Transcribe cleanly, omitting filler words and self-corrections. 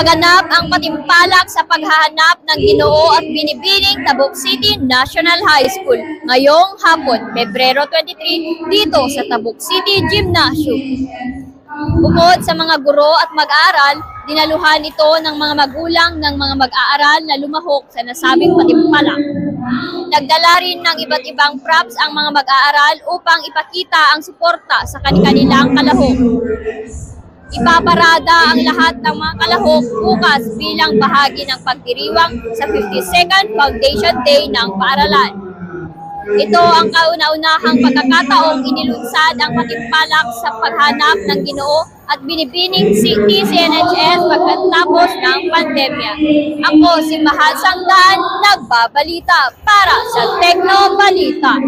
Naganap ang patimpalak sa paghahanap ng Ginoo at Binibining Tabuk City National High School ngayong hapon, Pebrero 23, dito sa Tabuk City Gymnasium. Bukod sa mga guro at mag-aaral, dinaluhan ito ng mga magulang ng mga mag-aaral na lumahok sa nasabing patimpalak. Nagdala rin ng iba't ibang props ang mga mag-aaral upang ipakita ang suporta sa kanilang kalahok. Ipaparada ang lahat ng mga kalahok bukas bilang bahagi ng pagdiriwang sa 52nd Foundation Day ng Paaralan. Ito ang kauna-unahang pagkakataong inilunsad ang patimpalak sa paghanap ng Ginoo at Binibining City CNHS pagkatapos ng pandemya. Ako si Mahal Sangdan, nagbabalita para sa Tekno Balita.